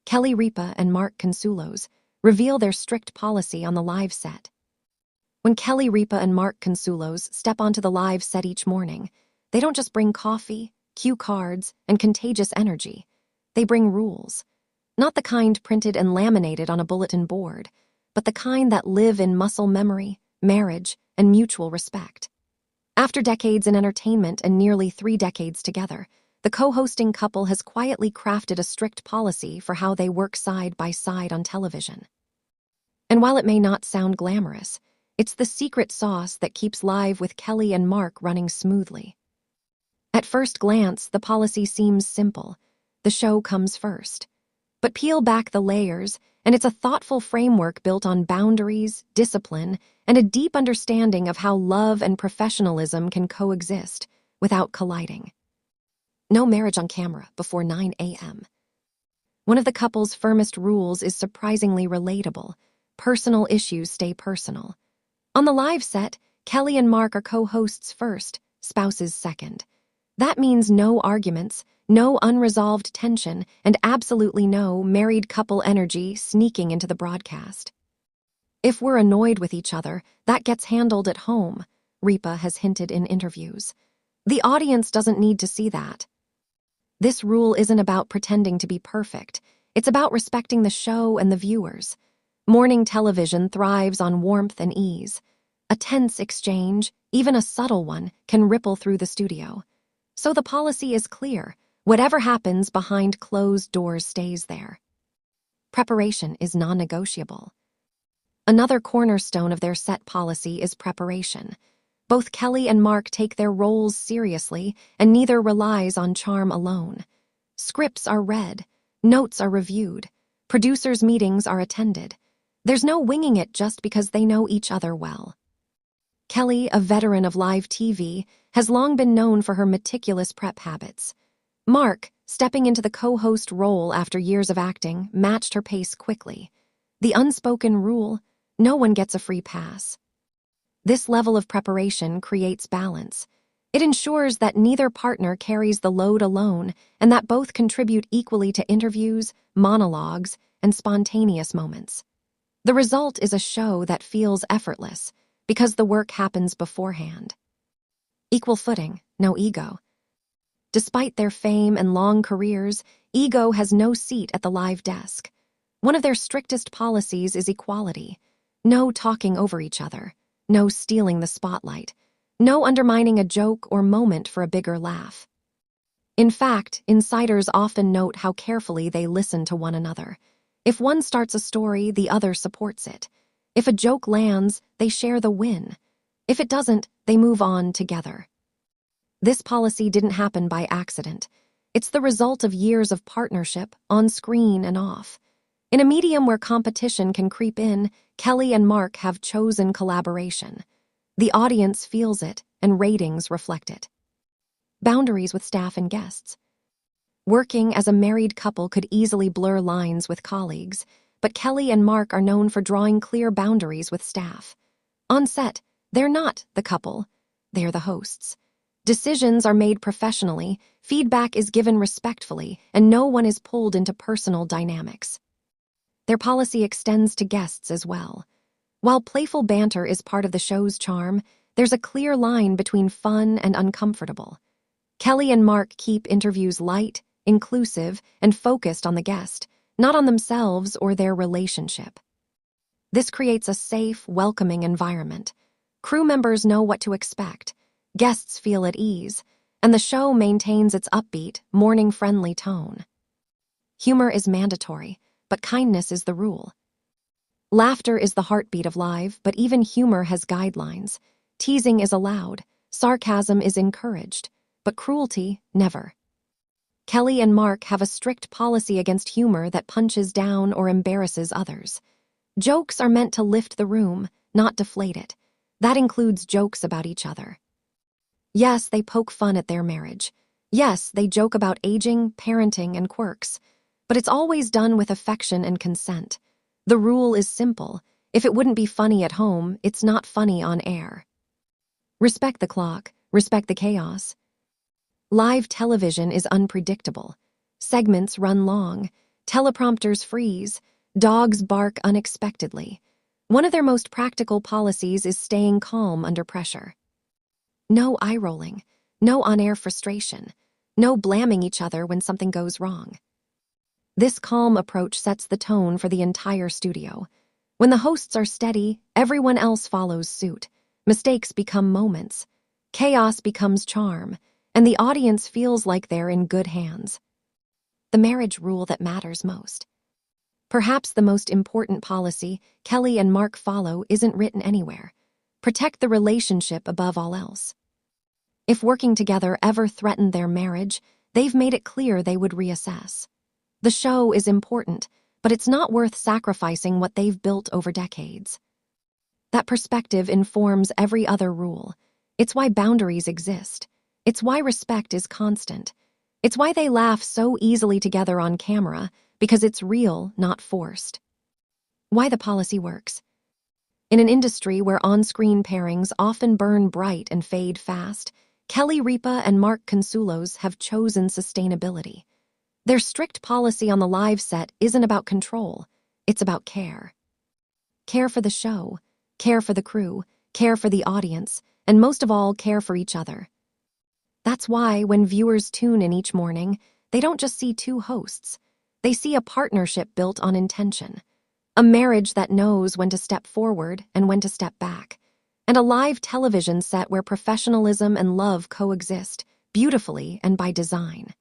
Kelly Ripa and Mark Consuelos reveal their strict policy on the live set. When Kelly Ripa and Mark Consuelos step onto the live set each morning, they don't just bring coffee, cue cards, and contagious energy. They bring rules. Not the kind printed and laminated on a bulletin board, but the kind that live in muscle memory, marriage, and mutual respect. After decades in entertainment and nearly 3 decades together, the co-hosting couple has quietly crafted a strict policy for how they work side by side on television. And while it may not sound glamorous, it's the secret sauce that keeps Live with Kelly and Mark running smoothly. At first glance, the policy seems simple. The show comes first. But peel back the layers, and it's a thoughtful framework built on boundaries, discipline, and a deep understanding of how love and professionalism can coexist without colliding. No marriage on camera before 9 a.m. One of the couple's firmest rules is surprisingly relatable. Personal issues stay personal. On the live set, Kelly and Mark are co-hosts first, spouses second. That means no arguments, no unresolved tension, and absolutely no married couple energy sneaking into the broadcast. If we're annoyed with each other, that gets handled at home, Ripa has hinted in interviews. The audience doesn't need to see that. This rule isn't about pretending to be perfect. It's about respecting the show and the viewers. Morning television thrives on warmth and ease. A tense exchange, even a subtle one, can ripple through the studio. So the policy is clear. Whatever happens behind closed doors stays there. Preparation is non-negotiable. Another cornerstone of their set policy is preparation. Both Kelly and Mark take their roles seriously, and neither relies on charm alone. Scripts are read, notes are reviewed, producers' meetings are attended. There's no winging it just because they know each other well. Kelly, a veteran of live TV, has long been known for her meticulous prep habits. Mark, stepping into the co-host role after years of acting, matched her pace quickly. The unspoken rule: no one gets a free pass. This level of preparation creates balance. It ensures that neither partner carries the load alone and that both contribute equally to interviews, monologues, and spontaneous moments. The result is a show that feels effortless because the work happens beforehand. Equal footing, no ego. Despite their fame and long careers, ego has no seat at the live desk. One of their strictest policies is equality. No talking over each other. No stealing the spotlight. No undermining a joke or moment for a bigger laugh. In fact, insiders often note how carefully they listen to one another. If one starts a story, the other supports it. If a joke lands, they share the win. If it doesn't, they move on together. This policy didn't happen by accident. It's the result of years of partnership, on screen and off. In a medium where competition can creep in, Kelly and Mark have chosen collaboration. The audience feels it, and ratings reflect it. Boundaries with staff and guests. Working as a married couple could easily blur lines with colleagues, but Kelly and Mark are known for drawing clear boundaries with staff. On set, they're not the couple, they're the hosts. Decisions are made professionally, feedback is given respectfully, and no one is pulled into personal dynamics. Their policy extends to guests as well. While playful banter is part of the show's charm, there's a clear line between fun and uncomfortable. Kelly and Mark keep interviews light, inclusive, and focused on the guest, not on themselves or their relationship. This creates a safe, welcoming environment. Crew members know what to expect, guests feel at ease, and the show maintains its upbeat, morning-friendly tone. Humor is mandatory, but kindness is the rule. Laughter is the heartbeat of live, but even humor has guidelines. Teasing is allowed, sarcasm is encouraged, but cruelty, never. Kelly and Mark have a strict policy against humor that punches down or embarrasses others. Jokes are meant to lift the room, not deflate it. That includes jokes about each other. Yes, they poke fun at their marriage. Yes, they joke about aging, parenting, and quirks. But it's always done with affection and consent. The rule is simple. If it wouldn't be funny at home, it's not funny on air. Respect the clock, respect the chaos. Live television is unpredictable. Segments run long. Teleprompters freeze. Dogs bark unexpectedly. One of their most practical policies is staying calm under pressure. No eye-rolling. No on-air frustration. No blaming each other when something goes wrong. This calm approach sets the tone for the entire studio. When the hosts are steady, everyone else follows suit. Mistakes become moments. Chaos becomes charm, and the audience feels like they're in good hands. The marriage rule that matters most. Perhaps the most important policy Kelly and Mark follow isn't written anywhere. Protect the relationship above all else. If working together ever threatened their marriage, they've made it clear they would reassess. The show is important, but it's not worth sacrificing what they've built over decades. That perspective informs every other rule. It's why boundaries exist. It's why respect is constant. It's why they laugh so easily together on camera, because it's real, not forced. Why the policy works. In an industry where on-screen pairings often burn bright and fade fast, Kelly Ripa and Mark Consuelos have chosen sustainability. Their strict policy on the live set isn't about control, it's about care. Care for the show, care for the crew, care for the audience, and most of all, care for each other. That's why when viewers tune in each morning, they don't just see two hosts. They see a partnership built on intention, a marriage that knows when to step forward and when to step back, and a live television set where professionalism and love coexist, beautifully and by design.